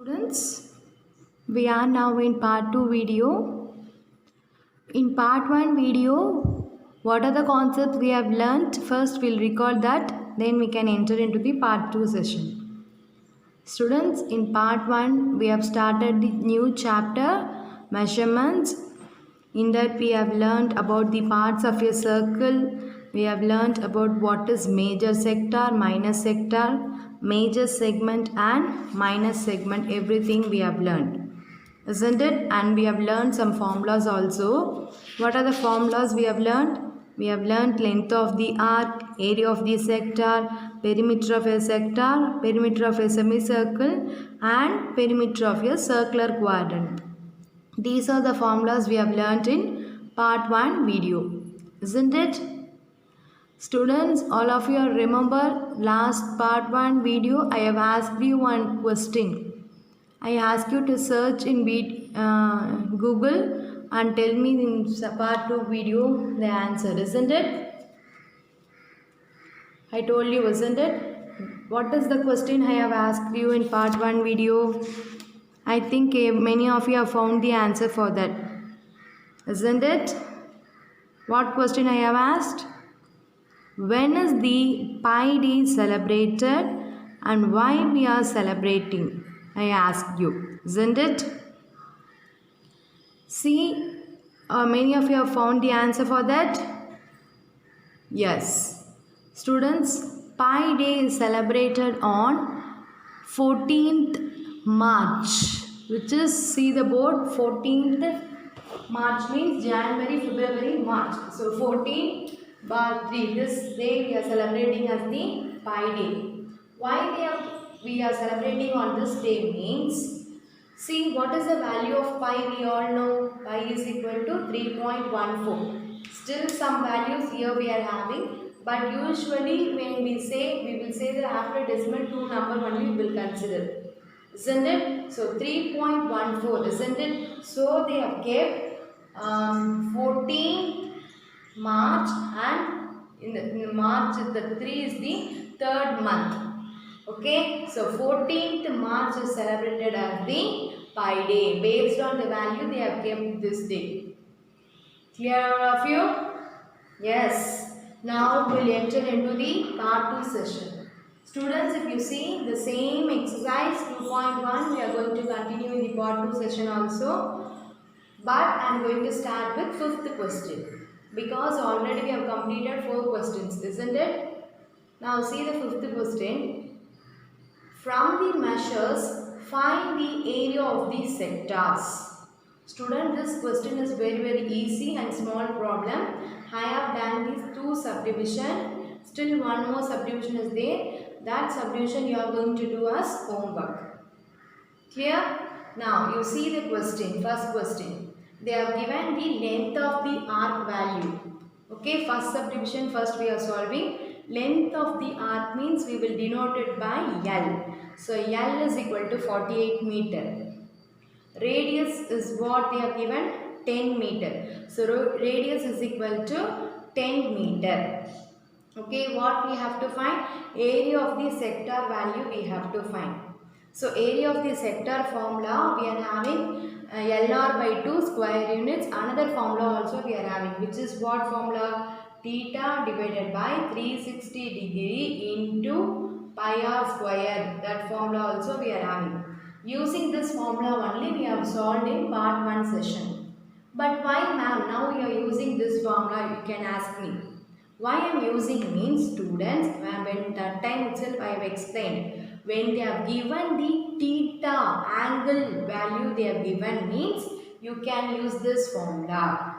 Students, we are now in part 2 video. In part 1 video, what are the concepts we have learnt? First, we'll recall that, then we can enter into the part 2 session. Students, in part 1, we have started the new chapter, measurements. In that, we have learnt about the parts of a circle. We have learnt about what is major sector, minor sector, major segment and minor segment. Everything we have learnt, isn't it? And we have learned some formulas also. What are the formulas we have learned? We have learned length of the arc, area of the sector, perimeter of a sector, perimeter of a semicircle and perimeter of a circular quadrant. These are the formulas we have learnt in part 1 video, isn't it? Students, all of you remember last part 1 video I have asked you one question. I ask you to search in Google and tell me in part 2 video the answer, isn't it? I told you, isn't it? What is the question I have asked you in part 1 video? I think many of you have found the answer for that, isn't it? What question I have asked? When is the Pi Day celebrated and why we are celebrating? I asked you, isn't it? See, many of you have found the answer for that? Yes. Students, Pi Day is celebrated on 14th March, which is, see the board, 14th March means January, February, March. So 14 bar 3, this day we are celebrating as the Pi Day. Why we are celebrating on this day means, see what is the value of pi, we all know pi is equal to 3.14. Still some values here we are having, but usually when we say, we will say that after decimal 2 number only we will consider, isn't it? So 3.14, isn't it? So they have kept 14 March and in March the 3 is the third month. Okay, so 14th March is celebrated as the Pi Day. Based on the value they have kept this day. Clear all of you? Yes. Now we will enter into the part 2 session. Students, if you see the same exercise 2.1, we are going to continue in the part 2 session also. But I am going to start with 5th question. Because already we have completed 4 questions, isn't it? Now see the 5th question. From the measures, find the area of the sectors. Student, this question is very easy and small problem. I have done these 2 subdivision. Still one more subdivision is there. That subdivision you are going to do as homework. Clear? Now you see the question, first question. They have given the length of the arc value. Okay, first subdivision first we are solving. Length of the arc means we will denote it by L. So L is equal to 48 meter. Radius is what they have given, 10 meter. So radius is equal to 10 meter. Okay, what we have to find? Area of the sector value we have to find. So area of the sector formula we are having LR by 2 square units. Another formula also we are having, which is what formula? Theta divided by 360 degree into pi r square. That formula also we are having. Using this formula only we have solved in part 1 session. But why ma'am now you are using this formula, you can ask me. Why I am using means, students, when that time itself I have explained. When they have given the theta angle value they have given means you can use this formula.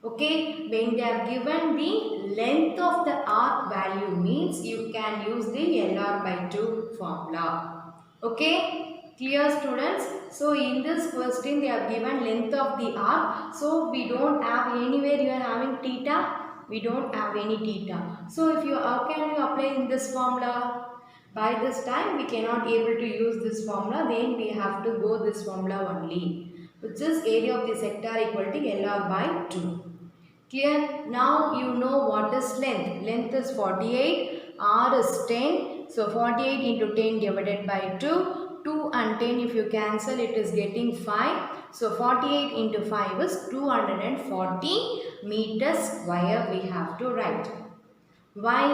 Okay, when they have given the length of the arc value means you can use the LR by 2 formula. Okay, clear students? So in this question they have given length of the arc. So we don't have anywhere you are having theta. We don't have any theta. So if you, how can you apply in this formula? By this time we cannot able to use this formula, then we have to go this formula only, which is area of the sector equal to LR by 2. Clear? Now you know what is length. Length is 48, R is 10. So 48 into 10 divided by 2. 2 and 10 if you cancel it is getting 5. So 48 into 5 is 240 meters square we have to write. Why?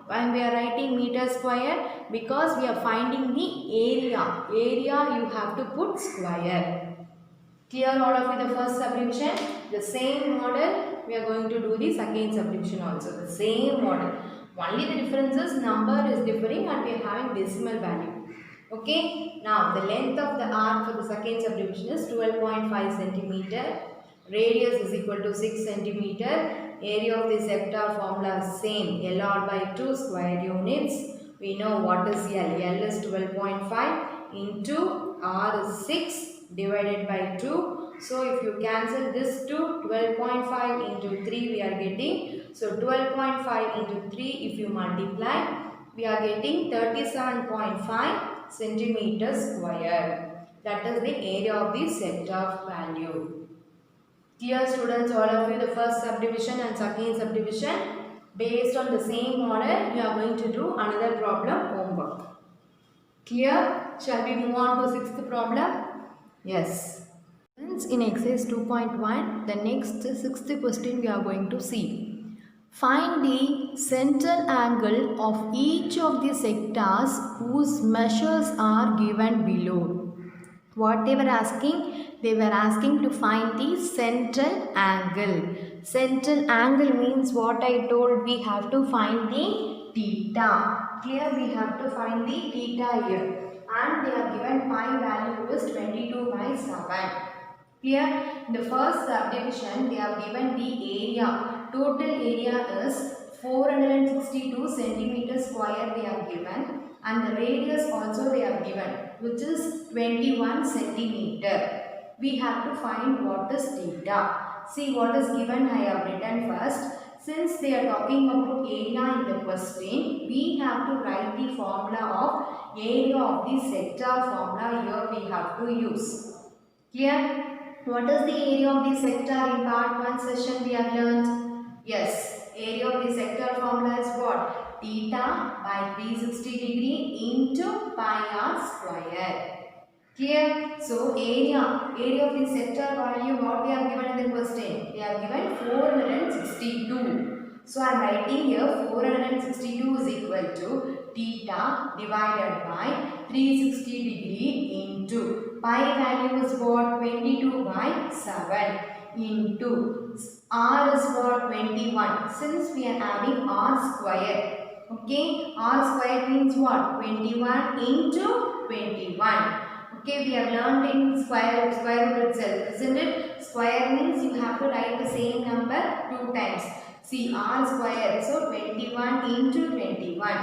When we are writing meter square? Because we are finding the area. Area you have to put square. Clear all of you the first subdivision? The same model we are going to do the second subdivision also. The same model. Only the difference is number is differing and we are having decimal value. Okay. Now the length of the arc for the second subdivision is 12.5 centimeter. Radius is equal to 6 centimeter. Area of the sector formula is same. L r by 2 square units. We know what is L. L is 12.5 into R is 6 divided by 2. So if you cancel this to 12.5 into 3 we are getting. So 12.5 into 3 if you multiply we are getting 37.5 centimeters square. That is the area of the sector value. Dear students, all of you, the first subdivision and second subdivision based on the same model, you are going to do another problem homework. Clear? Shall we move on to sixth problem? Yes. In exercise 2.1, the next sixth question we are going to see. Find the central angle of each of the sectors whose measures are given below. What they were asking? They were asking to find the central angle. Central angle means what I told, we have to find the theta. Here we have to find the theta here. And they are given pi value is 22 by 7. Here in the first subdivision they have given the area. Total area is 462 centimeters square they have given. And the radius also they have given, which is 21 centimeter. We have to find what is theta. See what is given I have written first. Since they are talking about area in the question, we have to write the formula of area of the sector formula here we have to use. Clear? What is the area of the sector in part 1 session we have learned? Yes, area of the sector formula is what? Theta by 360 degree into pi r square. Clear? So area of the sector value what they are given in the question? They are given 462. So I am writing here 462 is equal to theta divided by 360 degree into pi value is what? 22 by 7 into r is what? 21. Since we are having r square. Okay, r square means what? 21 into 21. Okay, we have learned in square root itself, isn't it? Square means you have to write the same number 2 times. See, r square, so 21 into 21.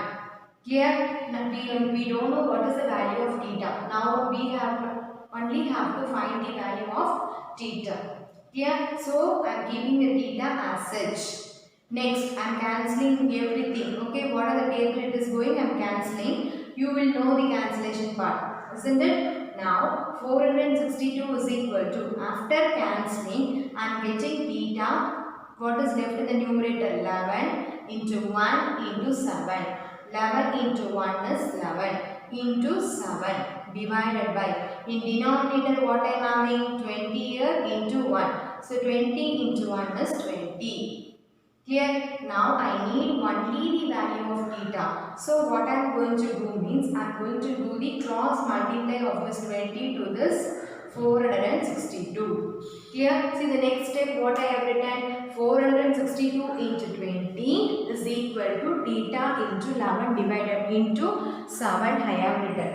Clear? Now we don't know what is the value of theta. Now we only have to find the value of theta. Clear? So I am giving the theta as such. Next, I am cancelling everything. Okay, what are the table it is going? I am cancelling. You will know the cancellation part, isn't it? Now 462 is equal to, after cancelling, I am getting theta. What is left in the numerator? 11 into 1 into 7. 11 into 1 is 11 into 7 divided by, in denominator what I am having? 20 here into 1. So 20 into 1 is 20. Clear? Now I need only the value of theta. So what I am going to do means I am going to do the cross multiply of this 20 to this 462. Clear? See the next step what I have written, 462 into 20 is equal to theta into 11 divided into 7 I have written.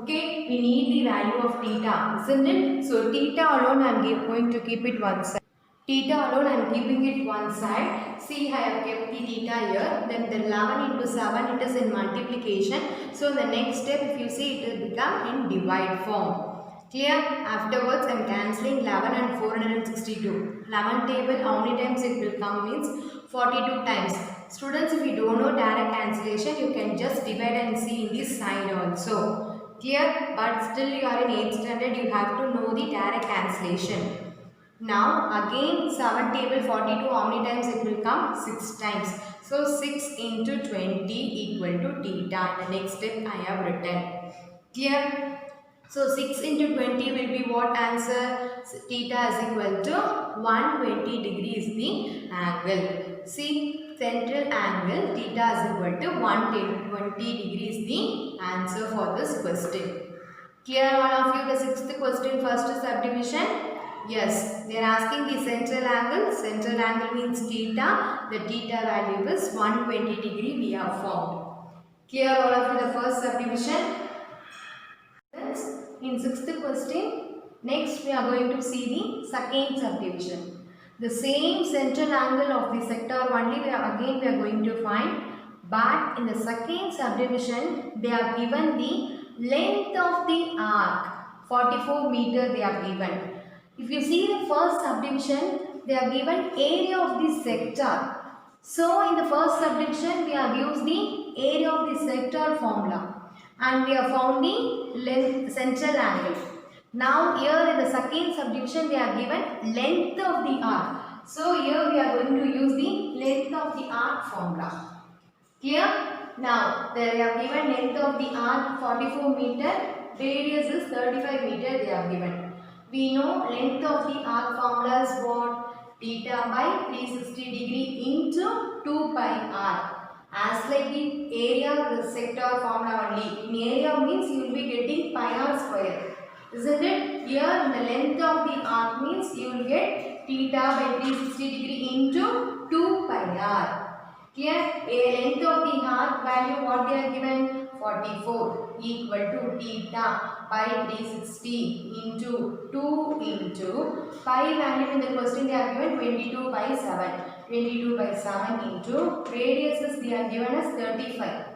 Okay, we need the value of theta, isn't it? So theta alone I am going to keep it one side. Theta alone I am keeping it one side. See, I have kept the theta here. Then the 11 into 7 it is in multiplication. So the next step if you see it will become in divide form. Clear? Afterwards I am cancelling 11 and 462. 11 table how many times it will come means 42 times. Students, if you don't know direct cancellation you can just divide and see in this side also. Clear? But still you are in 8th standard, you have to know the direct cancellation. Now again 7 table 42 how many times it will come? 6 times. So 6 into 20 equal to theta. The next step I have written. Clear? So 6 into 20 will be what answer? Theta is equal to 120 degrees the angle. See, central angle theta is equal to 120 degrees the answer for this question. Clear all of you the sixth question, first subdivision? Yes, they are asking the central angle. Central angle means theta. The theta value is 120 degree we have found. Clear all of you the first subdivision? In sixth question, next we are going to see the second subdivision. The same central angle of the sector only we are going to find, but in the second subdivision they have given the length of the arc 44 meter they have given. If you see the first subdivision, they have given area of the sector. So in the first subdivision we have used the area of the sector formula and we have found the central angle. Now here in the second subdivision they are given length of the arc. So here we are going to use the length of the arc formula. Clear? Now they have given length of the arc 44 meter, radius is 35 meter they have given. We know length of the arc formula is what? Theta by 360 degree into 2 pi r. As like the area of the sector formula only. In area means you will be getting pi r square. Isn't it? Here the length of the arc means you will get theta by 360 degree into 2 pi r. Clear? A length of the arc value what they are given? 44 equal to theta by 360 into 2 into pi value in the question they are given 22 by 7. 22 by 7 into radiuses they are given as 35.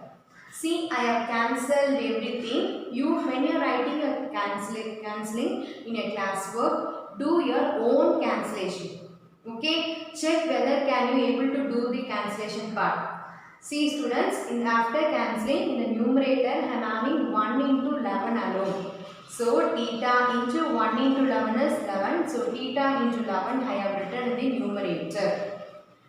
See, I have cancelled everything. You when you are writing a cancelling in a classwork, do your own cancellation. Okay, check whether can you able to do the cancellation part. See students, in after cancelling in the numerator I am having 1 into 11 alone. So theta into 1 into 11 is 11. So theta into 11 I have written in the numerator.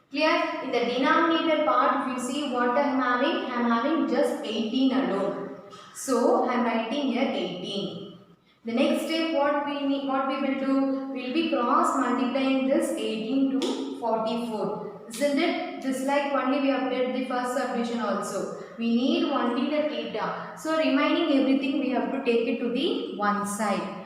Clear? In the denominator part, if you see what I am having just 18 alone. So I am writing here 18. The next step what we will do, we will be cross multiplying this 18 to 44. Isn't it? Just like only we have did the first subdivision also. We need only the theta. So remaining everything we have to take it to the one side.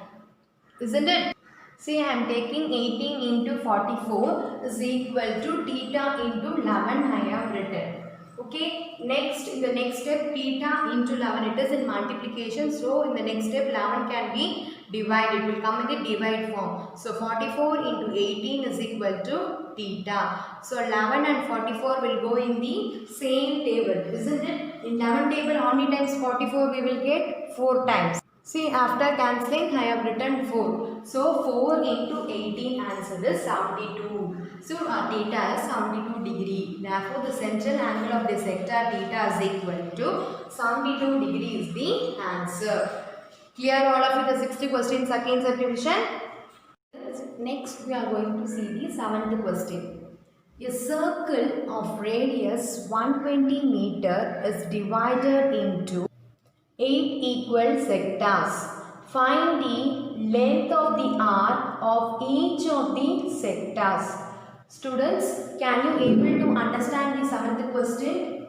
Isn't it? See, I am taking 18 into 44 is equal to theta into 11 I have written. Okay, next in the next step theta into 11 it is in multiplication. So in the next step 11 can be divided. It will come in the divide form. So 44 into 18 is equal to theta. So 11 and 44 will go in the same table. Isn't it? In 11 table how many times 44 we will get? 4 times. See, after cancelling I have written 4. So 4 into 18 answer is 72. So our theta is 72 degree. Therefore the central angle of the sector theta is equal to 72 degree is the answer. Clear all of you the 60 question second subdivision? Next we are going to see the 7th question. A circle of radius 120 meter is divided into 8 equal sectors. Find the length of the arc of each of the sectors. Students, can you able to understand the 7th question?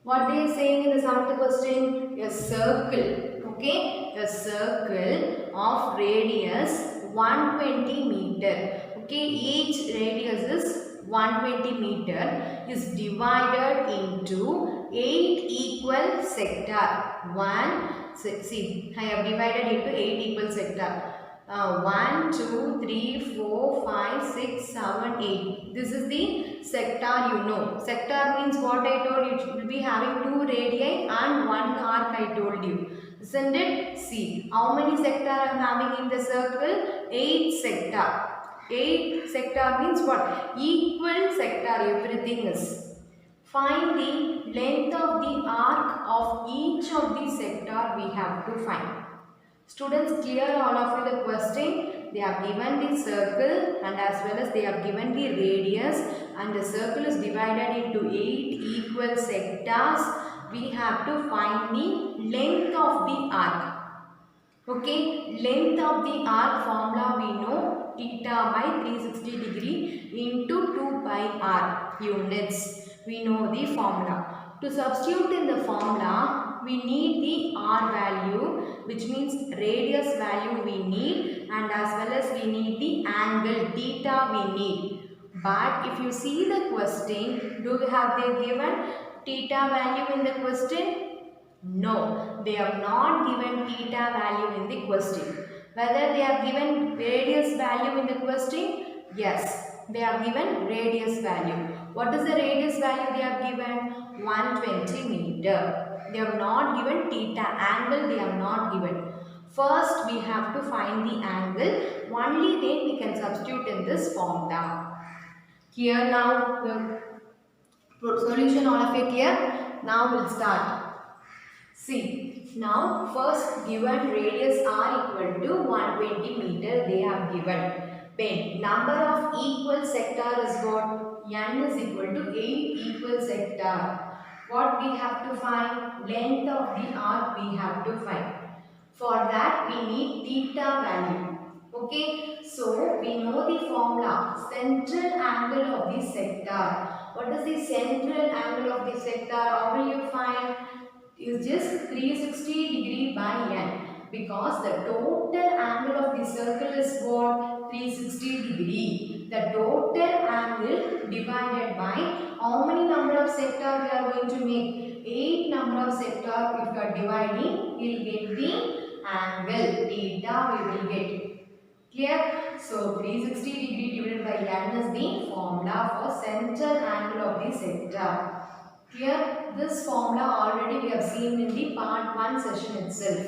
What they are saying in the 7th question? A circle, okay? A circle of radius 120 meter. Okay, each radius is 120 meter is divided into 8 equal sector. See, I have divided into 8 equal sector. 1, 2, 3, 4, 5, 6, 7, 8. This is the sector you know. Sector means what I told you. It will be having 2 radii and 1 arc I told you. Isn't it? See, how many sector I am having in the circle? 8 sector. 8 sector means what? Equal sector everything is. Find the length of the arc of each of the sector we have to find. Students, clear all of you the question. They have given the circle and as well as they have given the radius and the circle is divided into 8 equal sectors. We have to find the length of the arc. Okay, length of the arc formula we know theta by 360 degree into 2 pi r units. We know the formula. To substitute in the formula, we need the r value, which means radius value we need, and as well as we need the angle theta we need. But if you see the question, have they given theta value in the question? No, they have not given theta value in the question. Whether they have given radius value in the question? Yes, they have given radius value. What is the radius value they have given? 120 meter. They have not given theta angle, they have not given. First, we have to find the angle. Only then we can substitute in this formula. Here now, the solution all of it here. Now we'll start. See, now first given radius r equal to 120 meter they have given. Then number of equal sector is what? N is equal to 8 equal sector. What we have to find? Length of the arc we have to find. For that we need theta value. Okay, so we know the formula. Central angle of the sector. What is the central angle of the sector? How will you find? Is just 360 degree by n, because the total angle of the circle is what? 360 degree. The total angle divided by how many number of sector we are going to make? 8 number of sector. If you are dividing, we will get the angle theta we will get. Clear? So 360 degree divided by n is the formula for central angle of the sector. Clear? This formula already we have seen in the part 1 session itself.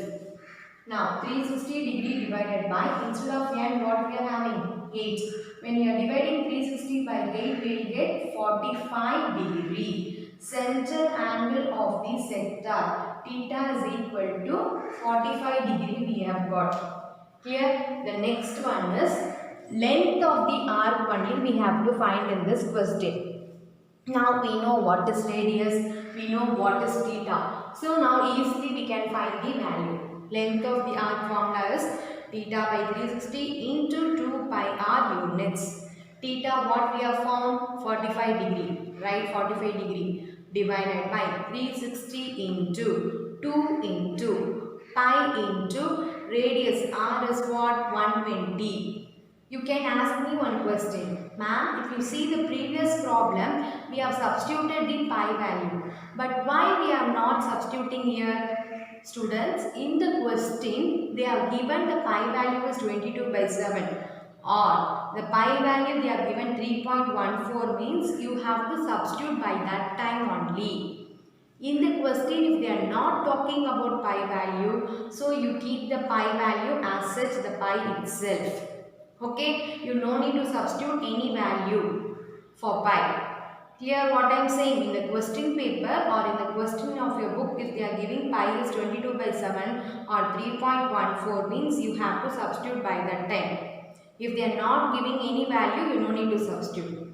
Now 360 degree divided by, instead of n what we are having? 8. When we are dividing 360 by 8 we will get 45 degree. Central angle of the sector theta is equal to 45 degree we have got. Clear? The next one is length of the arc only we have to find in this question. Now we know what is radius, we know what is theta. So now easily we can find the value. Length of the arc formula is theta by 360 into 2 pi r units. Theta what we have found? 45 degree, right? 45 degree divided by 360 into 2 into pi into radius r is what? 120. You can ask me one question. Ma'am, if you see the previous problem, we have substituted the pi value. But why we are not substituting here? Students, in the question, they have given the pi value is 22 by 7. Or the pi value they have given 3.14 means you have to substitute by that time only. In the question, if they are not talking about pi value, so you keep the pi value as such, the pi itself. Okay, you no need to substitute any value for pi. Clear what I am saying? In the question paper or in the question of your book, if they are giving pi is 22 by 7 or 3.14 means you have to substitute by that time. If they are not giving any value, you no need to substitute.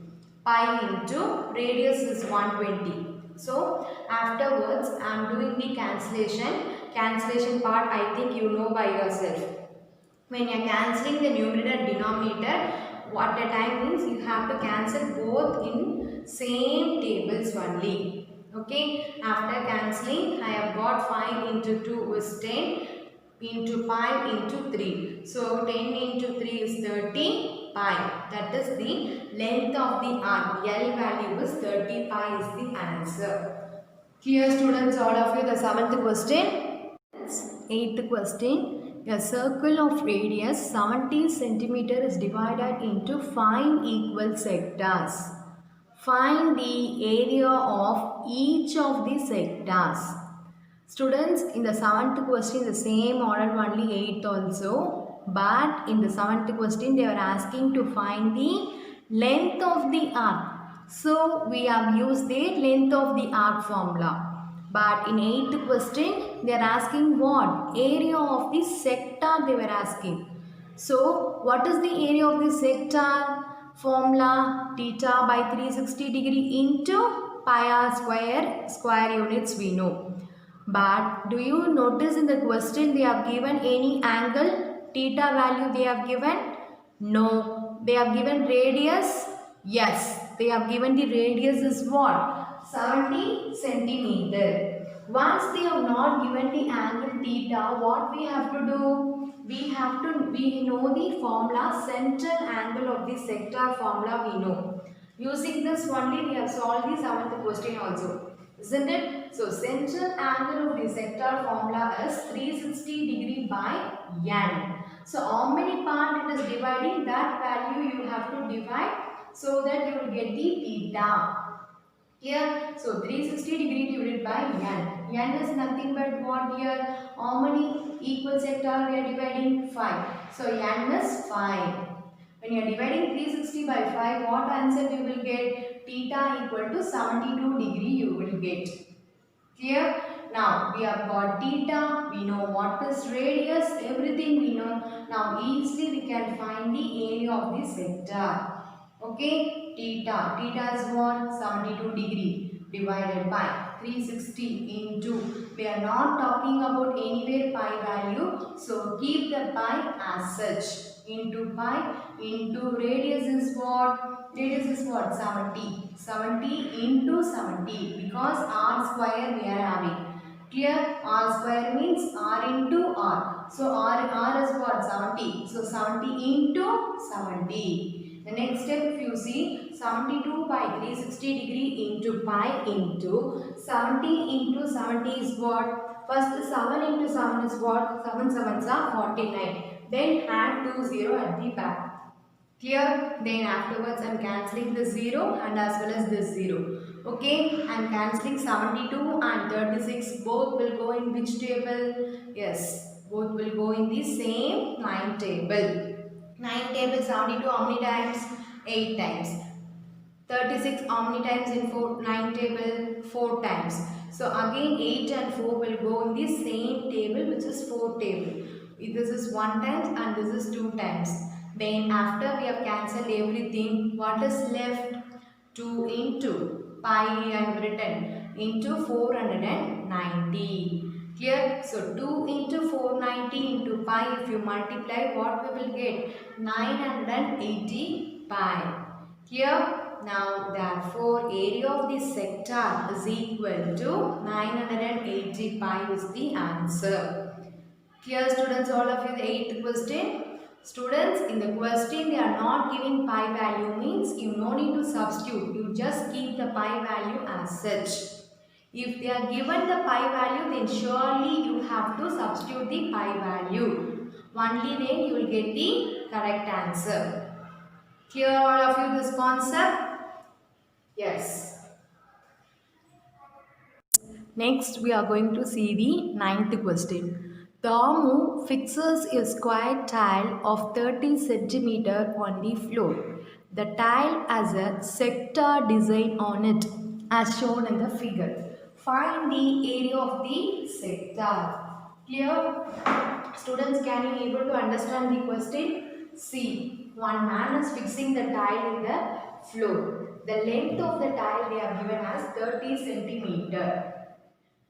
Pi into radius is 120. So afterwards I am doing the cancellation. Cancellation part I think you know by yourself. When you are cancelling the numerator and denominator, what a time means you have to cancel both in same tables only. Okay, after cancelling, I have got 5 into 2 is 10 into 5 into 3. So 10 into 3 is 30 pi. That is the length of the arc. L value is 30 pi is the answer. Clear students, all of you, the 7th question. 8th question. A circle of radius 70 cm is divided into 5 equal sectors. Find the area of each of the sectors. Students, in the 7th question, the same order only 8th also. But in the 7th question, they are asking to find the length of the arc. So, we have used the length of the arc formula. But in 8th question, they are asking what? Area of the sector they were asking. So, what is the area of the sector? Formula theta by 360 degree into pi r square, square units we know. But do you notice in the question they have given any angle, theta value they have given? No. They have given radius? Yes. They have given the radius is what? 70 centimeter. Once they have not given the angle theta, what we have to do? We know the formula, central angle of the sector formula we know. Using this only we have solved the 7th question also. Isn't it? So central angle of the sector formula is 360 degree by n. So how many part it is dividing, that value you have to divide so that you will get the theta. Here, so 360 degree divided by n. N is nothing but what here? How many equal sector we are dividing? 5. So n is 5. When you are dividing 360 by 5, what answer you will get? Theta equal to 72 degree you will get. Clear? Now we have got theta, we know what is radius, everything we know. Now easily we can find the area of the sector. Okay, theta is what? 72 degree divided by 360 into, we are not talking about anywhere pi value, so keep the pi as such, into pi into radius is what? Radius is what? 70. 70 into 70 because r square we are having. Clear? R square means r into r. So r is what? 70. So 70 into 70. The next step if you see 72 by 360 degree into pi into 70 into 70 is what? First 7 into 7 is what? 7 sevens are 49. Then add 2 0 at the back. Clear? Then afterwards I am cancelling this 0 and as well as this 0. Okay, I am cancelling 72 and 36. Both will go in which table? Yes, both will go in the same 9 table. 9 table 72 how many times? 8 times. 36 how many times in 9 table? 4 times. So again 8 and 4 will go in the same table which is 4 table. This is 1 times and this is 2 times. Then after we have cancelled everything, what is left? 2 into pi I have written into 490. Clear? So 2 into 490 into pi, if you multiply, what we will get? 980 pi. Clear? Now therefore area of the sector is equal to 980 pi is the answer. Clear students, all of you, the 8th question? Students, in the question they are not giving pi value means you no need to substitute. You just keep the pi value as such. If they are given the pi value, then surely you have to substitute the pi value. Only then you will get the correct answer. Clear all of you this concept? Yes. Next we are going to see the 9th question. Damu fixes a square tile of 30 cm on the floor. The tile has a sector design on it as shown in the figure. Find the area of the sector. Clear? Students, can you able to understand the question? See, one man is fixing the tile in the floor. The length of the tile they are given as 30 centimeter.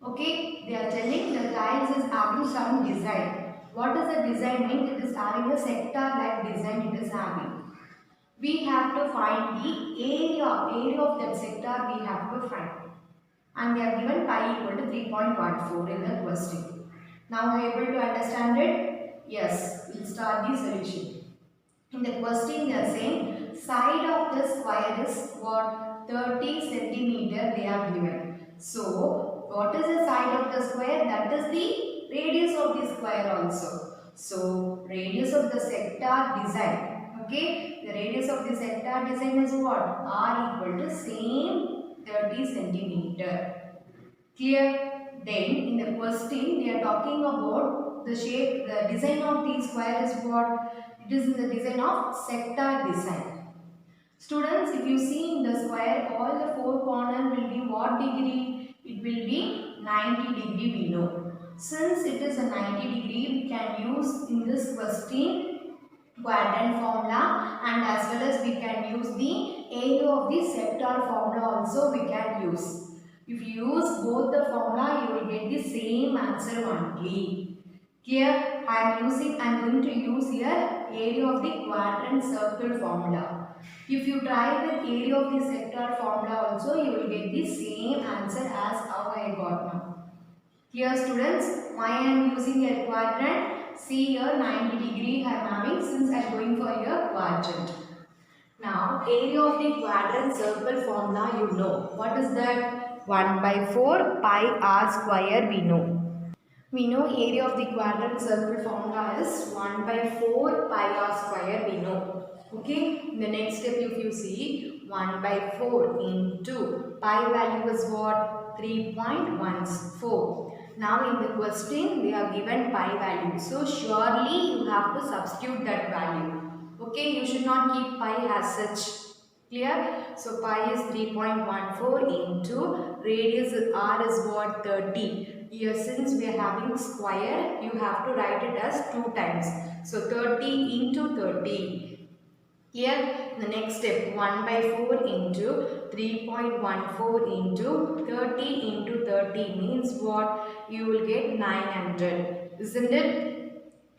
Okay, they are telling the tiles is having some design. What does the design mean? It is having a sector like design it is having. We have to find the area of that sector we have to find. And they are given pi equal to 3.14 in the question. Now are you able to understand it? Yes, we'll start the solution. In the question they are saying side of the square is what? 30 centimeter they are given. So what is the side of the square? That is the radius of the square also. So radius of the sector design. Okay, the radius of the sector design is what? R equal to same 30 centimeter. Clear? Then in the question they are talking about the shape, the design of the square is what? It is in the design of sector design. Students, if you see in the square, all the four corners will be what degree? It will be 90 degree we know. Since it is a 90 degree, we can use in this question quadrant formula, and as well as we can use the area of the sector formula also we can use. If you use both the formula, you will get the same answer only. Here I am going to use here area of the quadrant circle formula. If you try the area of the sector formula also, you will get the same answer as how I got now. Here students, why I am using a quadrant? See here 90 degree I am having since I am going for a quadrant. Now area of the quadrant circle formula you know. What is that? 1 by 4 pi r square we know. We know area of the quadrant circle formula is 1 by 4 pi r square we know. Okay, the next step if you see 1 by 4 into pi value is what? 3.14. Now in the question they are given pi value. So surely you have to substitute that value. Okay, you should not keep pi as such. Clear? So pi is 3.14 into radius r is what? 30. Here since we are having square, you have to write it as 2 times. So 30 into 30. Here the next step 1 by 4 into 3.14 into 30 into 30 means what? You will get 900. Isn't it?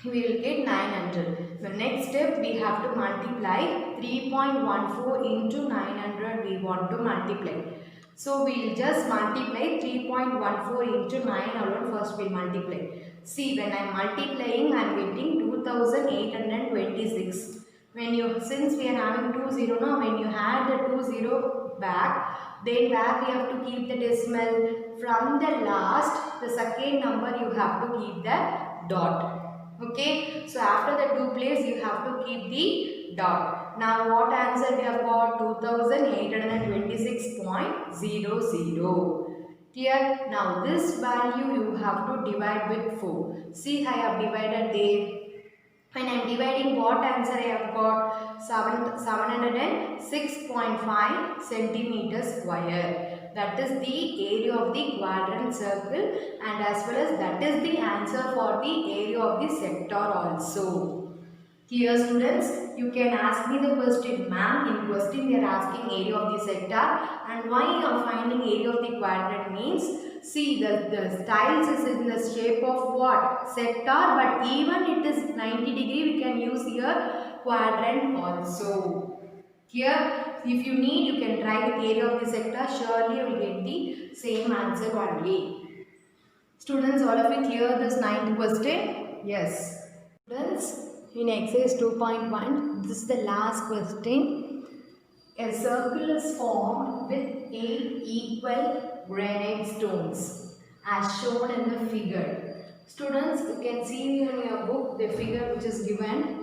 We will get 900. The next step we have to multiply 3.14 into 900 we want to multiply. So we will just multiply 3.14 into 9 alone first we will multiply. See when I am multiplying I am getting 2826. When you since we are having 20 now when you add the 20 back then where we have to keep the decimal from the last the second number you have to keep the dot. Okay, so after the 2 place you have to keep the dot. Now what answer we have got? 2826.00. Clear? Now this value you have to divide with 4. See I have divided there. When I am dividing what answer I have got? 706.5 centimeter square. That is the area of the quadrant circle and as well as that is the answer for the area of the sector also. Clear students? You can ask me the question, ma'am, in question we are asking area of the sector and why you are finding area of the quadrant means see the tiles is in the shape of what? Sector, but even it is 90 degree we can use here quadrant also. Here if you need you can try with area of the sector, surely you will get the same answer only. Students, all of you clear this 9th question? Yes. Students, in exercise 2.1, this is the last question. A circle is formed with 8 equal granite stones as shown in the figure. Students, you can see in your book the figure which is given.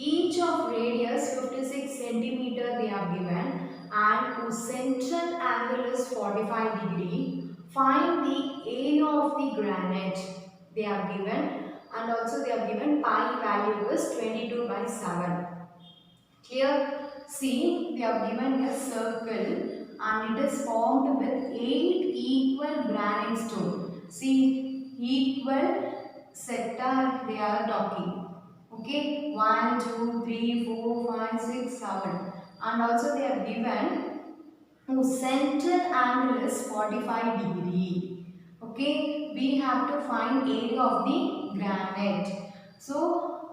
Each of radius 56 centimeter they are given and whose central angle is 45 degree. Find the area of the granite they are given and also they are given pi value is 22 by 7. Here see they have given a circle and it is formed with 8 equal granite stone. See equal sector they are talking. Okay, 1, 2, 3, 4, 5, 6, 7 and also they are given whose central angle is 45 degree. Okay, we have to find area of the granite. So,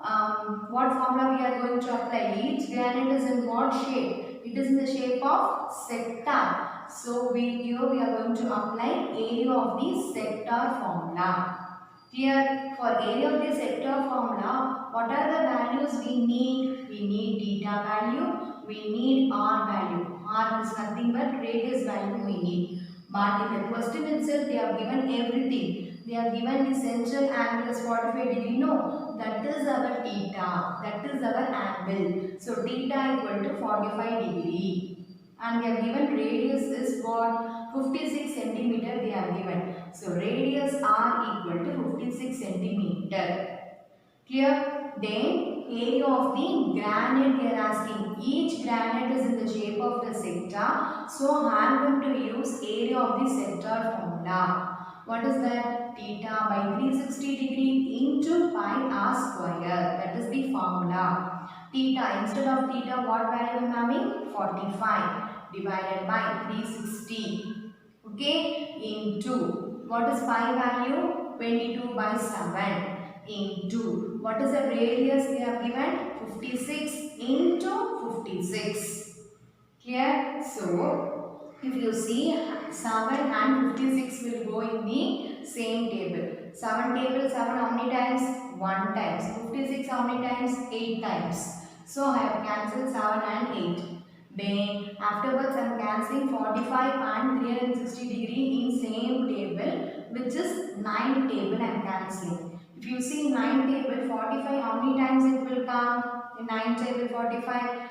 what formula we are going to apply? Each granite is in what shape? It is in the shape of sector. So, here we are going to apply area of the sector formula. Here, for area of the sector formula, what are the values we need? We need theta value, we need r value. R is nothing but radius value we need. But in the question itself, they have given everything. They have given the central angle is 45 degree. No, that is our theta. That is our angle. So, theta equal to 45 degree. And they have given radius is what? 56 centimeter they have given. So, radius r equal to 56 centimeter. Clear? Then, area of the granite they are asking. Each granite is in the shape of the sector. So, I am going to use area of the sector formula. What is that? Theta by 360 degree into pi r square. That is the formula. Theta, instead of theta, what value I am having? 45 divided by 360. Okay, into what is pi value? 22 by 7 into what is the radius they have given? 56 into 56. Clear? So, if you see 7 and 56 will go in the same table. 7 table 7 how many times? 1 times. 56 how many times? 8 times. So, I have cancelled 7 and 8. Then afterwards I am cancelling 45 and 360 degree in same table, which is 9 table I am cancelling. If you see 9 table 45 how many times it will come? In 9 table 45,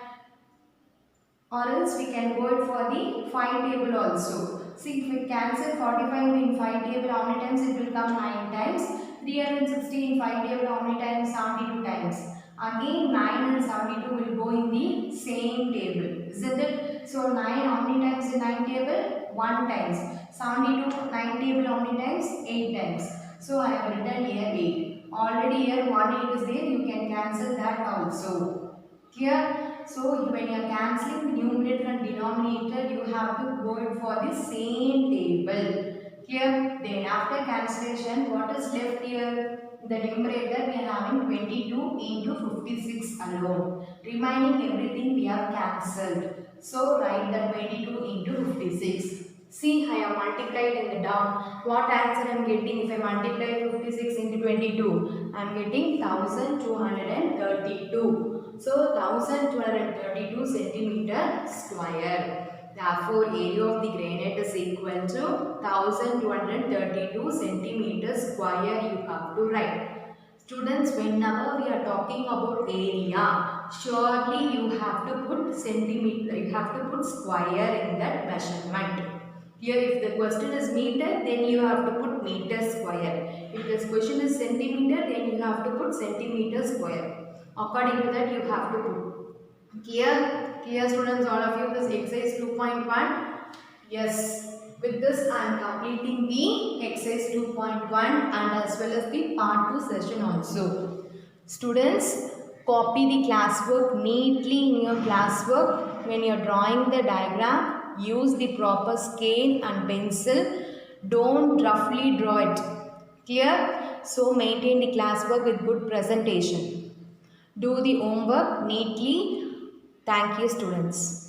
or else we can go it for the 5 table also. See, if we cancel 45 in 5 table how many times it will come? 9 times. 360 in 5 table how many times? 72 times. Again 9 and 72 will go in the same table, isn't it? So 9 how many times in 9 table? 1 times. 72 9 table how many times? 8 times. So I have written here 8. Already here 1 8 is there, you can cancel that also. Clear? So when you are cancelling the numerator and denominator, you have to go in for the same table. Clear? Then after cancellation, what is left here? The numerator we are having 22 into 56 alone. Remaining everything we have cancelled. So write the 22 into 56. See, I have multiplied in the down. What answer I am getting if I multiply 56 into 22? I am getting 1232. So 1232 centimeter square. Therefore, area of the granite is equal to 1232 centimeter square. You have to write. Students, whenever we are talking about area, surely you have to put centimeter, you have to put square in that measurement. Here, if the question is meter, then you have to put meter square. If this question is centimeter, then you have to put centimeter square. According to that, you have to put. Clear? Clear, students, all of you, this exercise 2.1. Yes, with this I am completing the exercise 2.1 and as well as the part 2 session also. Students, copy the classwork neatly in your classwork. When you are drawing the diagram, use the proper scale and pencil. Don't roughly draw it. Clear? So maintain the classwork with good presentation. Do the homework neatly. Thank you, students.